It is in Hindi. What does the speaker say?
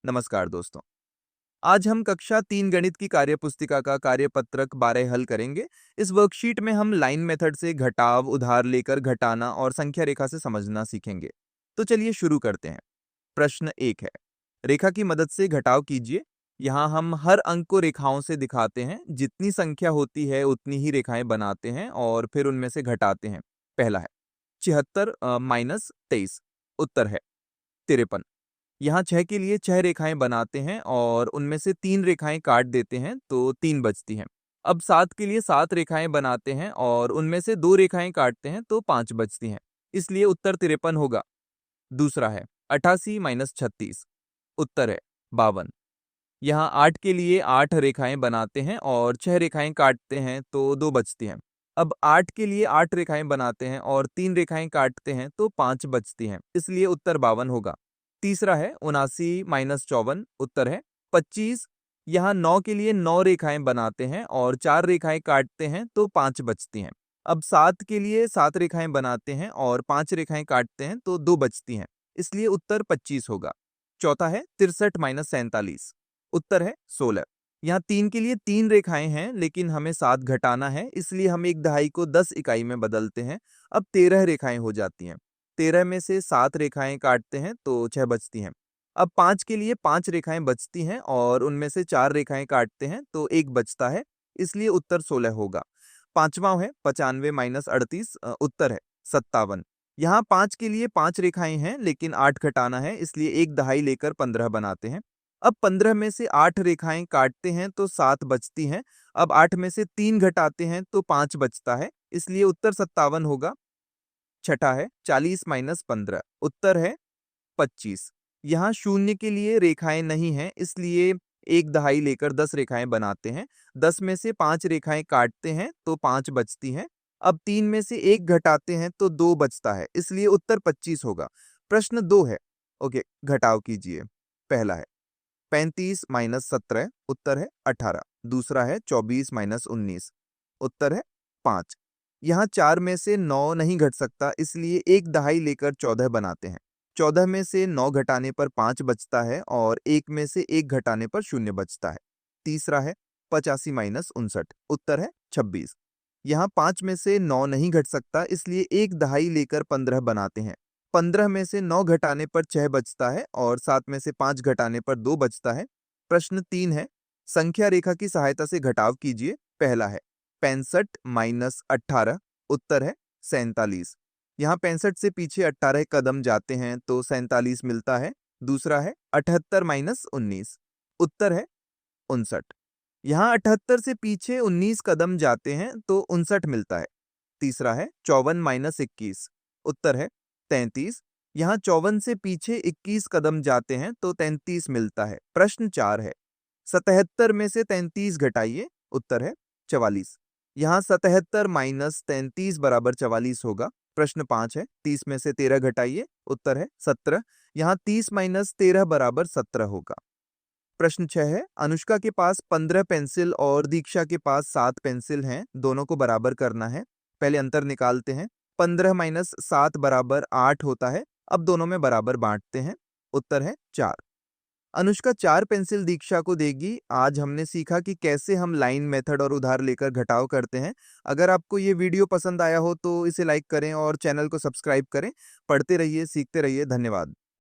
नमस्कार दोस्तों। आज हम कक्षा 3 गणित की कार्यपुस्तिका का कार्यपत्रक 12 हल करेंगे। इस वर्कशीट में हम लाइन मेथड से घटाव, उधार लेकर घटाना और संख्या रेखा से समझना सीखेंगे। तो चलिए शुरू करते हैं। प्रश्न 1 है, रेखा की मदद से घटाव कीजिए। यहाँ हम हर अंक को रेखाओं से दिखाते हैं, जितनी संख्या होती है उतनी ही रेखाएं बनाते हैं और फिर उनमें से घटाते हैं। पहला है 76 माइनस 23, उत्तर है 53। यहाँ 6 के लिए 6 रेखाएं बनाते हैं और उनमें से 3 रेखाएं काट देते हैं तो 3 बचती हैं। अब 7 के लिए 7 रेखाएं बनाते हैं और उनमें से 2 रेखाएं काटते हैं तो 5 बचती हैं, इसलिए उत्तर 53 होगा। दूसरा है 88 माइनस 36, उत्तर है 52। यहाँ 8 के लिए 8 रेखाएं बनाते हैं और 6 रेखाएं काटते हैं तो 2 बचती हैं। अब 8 के लिए 8 रेखाएं बनाते हैं और 3 रेखाएं काटते हैं तो 5 बचती हैं, इसलिए उत्तर 52 होगा। तीसरा है 79 माइनस 54, उत्तर है 25। यहाँ 9 के लिए 9 रेखाएं बनाते हैं और 4 रेखाएं काटते हैं तो 5 बचती हैं। अब 7 के लिए 7 रेखाएं बनाते हैं और 5 रेखाएं काटते हैं तो 2 बचती हैं, इसलिए उत्तर 25 होगा। चौथा है 63 माइनस 47, उत्तर है 16। यहाँ 3 के लिए 3 रेखाएं हैं लेकिन हमें 7 घटाना है, इसलिए हम एक दहाई को 10 इकाई में बदलते हैं। अब 13 रेखाएं हो जाती हैं। 13 में से 7 रेखाएं काटते हैं तो 6 बचती हैं। अब 5 के लिए 5 रेखाएं बचती हैं और उनमें से 4 रेखाएं काटते हैं तो 1 बचता है, इसलिए उत्तर 16 होगा। पांचवा है 95 माइनस 38, उत्तर है 57। यहाँ 5 के लिए 5 रेखाएं हैं लेकिन 8 घटाना है, इसलिए एक दहाई लेकर 15 बनाते हैं। अब 15 में से 8 रेखाएं काटते हैं तो 7 बचती हैं। अब 8 में से 3 घटाते हैं तो 5 बचता है, इसलिए उत्तर 57 होगा। छठा है 40 माइनस 15, उत्तर है 25। यहाँ शून्य के लिए रेखाएं नहीं हैं, इसलिए एक दहाई लेकर 10 रेखाएं बनाते हैं। 10 में से 5 रेखाएं काटते हैं तो 5 बचती हैं। अब 3 में से 1 घटाते हैं तो 2 बचता है, इसलिए उत्तर 25 होगा। प्रश्न 2 है, ओके, घटाव कीजिए। पहला है 35 माइनस 17, उत्तर है 18। दूसरा है 24 माइनस 19, उत्तर है 5। यहाँ 4 में से 9 नहीं घट सकता, इसलिए एक दहाई लेकर 14 बनाते हैं। 14 में से 9 घटाने पर 5 बचता है और 1 में से 1 घटाने पर 0 बचता है। तीसरा है 85 माइनस 59, उत्तर है 26। यहाँ 5 में से 9 नहीं घट सकता, इसलिए एक दहाई लेकर 15 बनाते हैं। 15 में से 9 घटाने पर 6 बचता है और 7 में से 5 घटाने पर 2 बचता है। प्रश्न 3 है, संख्या रेखा की सहायता से घटाव कीजिए। पहला है 65 माइनस 18, उत्तर है 47। यहाँ 65 से पीछे 18 कदम जाते हैं तो 47 मिलता है। दूसरा है 78 माइनस 19, उत्तर है 59। यहाँ 78 से पीछे 19 कदम जाते हैं तो 59 मिलता है। तीसरा है 54 माइनस 21, उत्तर है 33। यहाँ 54 से पीछे 21 कदम जाते हैं तो 33 मिलता है। प्रश्न 4 है, 77 में से 33 घटाइए, उत्तर है 44। यहाँ 77 माइनस 33 बराबर 44 होगा। प्रश्न 5 है, 30 में से 13 घटाइए, उत्तर है 17। यहाँ 30 माइनस 13 बराबर 17 होगा। प्रश्न 6 है, अनुष्का के पास 15 पेंसिल और दीक्षा के पास 7 पेंसिल हैं, दोनों को बराबर करना है। पहले अंतर निकालते हैं। 15 माइनस 7 बराबर 8 होता है। अब दोनों में बराबर बांटते हैं, उत्तर है 4। अनुष्का 4 पेंसिल दीक्षा को देगी। आज हमने सीखा कि कैसे हम लाइन मेथड और उधार लेकर घटाव करते हैं। अगर आपको ये वीडियो पसंद आया हो तो इसे लाइक करें और चैनल को सब्सक्राइब करें। पढ़ते रहिए, सीखते रहिए। धन्यवाद।